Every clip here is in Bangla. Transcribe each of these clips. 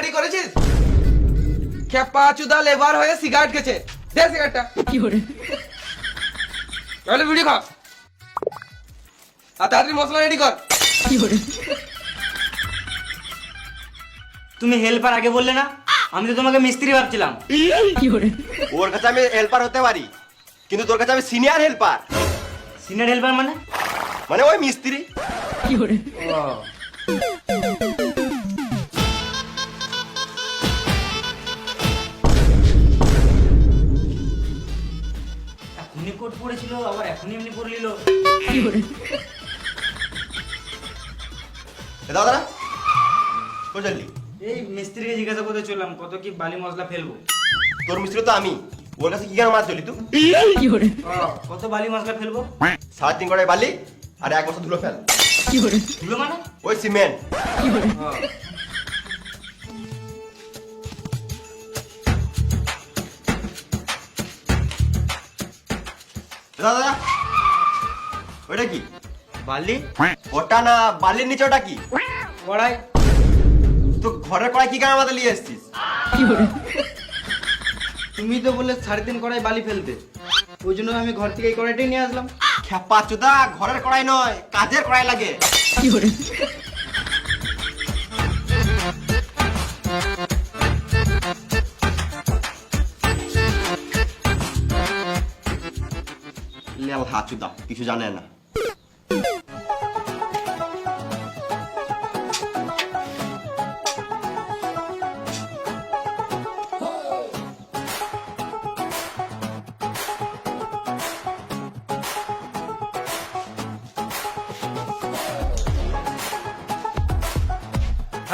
রেডি করেছিস? খেপা চুদা লেবার হয়ে সিগারেট খেছে, দে সিগারেটটা। কি করে তাহলে ভিডিও খা, আর তাড়াতাড়ি মশলা রেডি কর। কি করে তুমি হেল্পার আগে বললে না? আমি তো তোমাকে মিস্ত্রি ভাবছিলাম। কি করে ওর কাছে আমি হেল্পার হতে পারি, কিন্তু তোর কাছে আমি সিনিয়র হেল্পার, সিনিয়র হেল্পার মানে? মানে ওই মিস্ত্রি। কি করে এখনই কোট পড়েছিল, আবার এখনই এমনি পরে নিল। কি করে দাদা কই চললি? এই মিস্ত্রিকে জিজ্ঞাসা করতে চললাম কত কি বালি মশলা ফেলবো। তোর মিস্ত্রি তো আমি, ওর কাছে কি কেন মাছ চলি তুই? কি করে কত বালি মশলা ফেলবো? 3.5 কড়াই বালি আর 1 বস্তা ধুলো ফেল। কি করে ধুলো মানে? ওই সিমেন্ট। কি করে দাদা ওইটা কি? বালি ওটা না, বালির নিচে ওটা কি? কড়াই। তো ঘরের কড়াই কি কেন আমাদের নিয়ে এসেছিস? কি করে তুমি তো বললে 3.5 কড়াই বালি ফেলতে, ওই জন্য আমি ঘর থেকে এই কড়াইটাই নিয়ে আসলাম। খেপা চোদা, ঘরের কড়াই নয়, কাজের কড়াই লাগে। কি করে লেল হাচুদা, কিছু জানে না।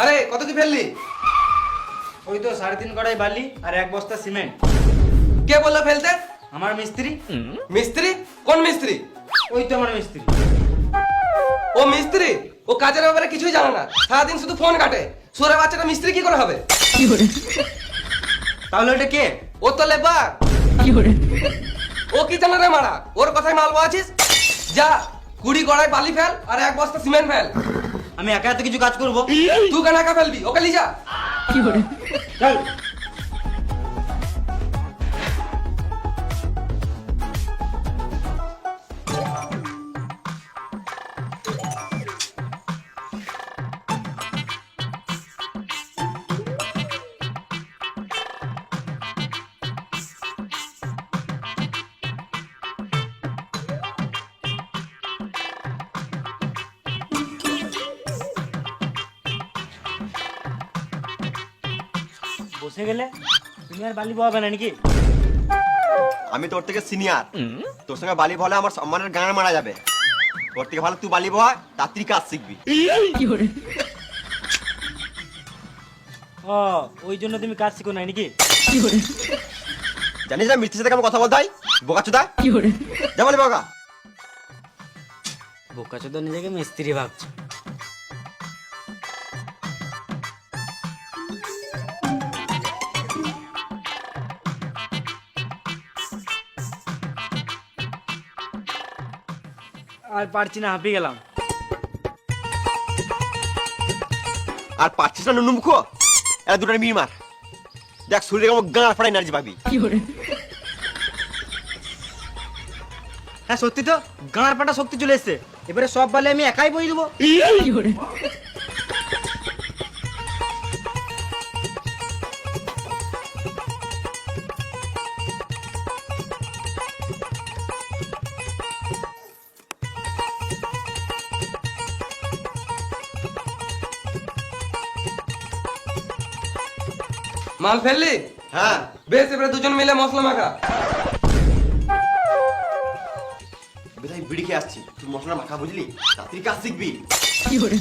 আরে কত কি ফেললি? ওই তো 3.5 কড়াই বালি আর 1 বস্তা সিমেন্ট। কে বললো ফেলতে? আমার মিস্ত্রি। মিস্ত্রি? কোন মিস্ত্রি? ওই তো আমার মিস্ত্রি। ও মিস্ত্রি? ও কাজের ব্যাপারে কিছুই জানে না, সারাদিন শুধু ফোন কাটে। সুরে বাচ্চাটা মিস্ত্রি কি করে হবে? কি করে তাহলে ওটা কে? ও তো লেবার। কি করে ও কি জানে রে মারা? ওর কথাই মালবো আছিস? যা 20 কড়াই বালি ফেল আর 1 বস্তা সিমেন্ট ফেল। আমি একা এত কিছু কাজ করবো? তুই কেন একা ফেলবি? ওকে লিয়ে যা। কি করে চল। বসে গেলে তুমি আর বালি বহাবে না নাকি? আমি তোর থেকে সিনিয়র, তোর সঙ্গে বালি বলে আমার সম্মানের গান মারা যাবে। তোর থেকে ভালো তুই বালি বহা, তাড়াতাড়ি কাজ শিখবি। কি করে ও, ওই জন্য তুমি কাজ শিখো নাই নাকি? কি করে জানিস না মিস্ত্রির সাথে কেমন কথা বলতে হয়? বোকাচোদা, কি করে যা বলি বোকা। বোকাচোদা নিজেকে মিস্ত্রি ভাবছে। আর পারছি না, হাঁপিয়ে গেলাম। আর পাচ্ছিস না নুনু মুখো, এরা দুটো মির মার। দেখ শরীরে কেমন গাঁ ফাড়া এনার্জি পাবি। কি করে হ্যাঁ সত্যি তো, গাঁড় পাটা শক্তি চলে এসছে। এবারে সব বালি আমি একাই বই দেবো। কি করে মাল ফেললি? হ্যাঁ, বেশ, এবারে দুজন মিলে মশলা মাখা। বিধাই বিড়ি খেয়ে আসছি, তুই মশলা মাখা বুঝলি, তাড়াতাড়ি কাজ শিখবি। কি করে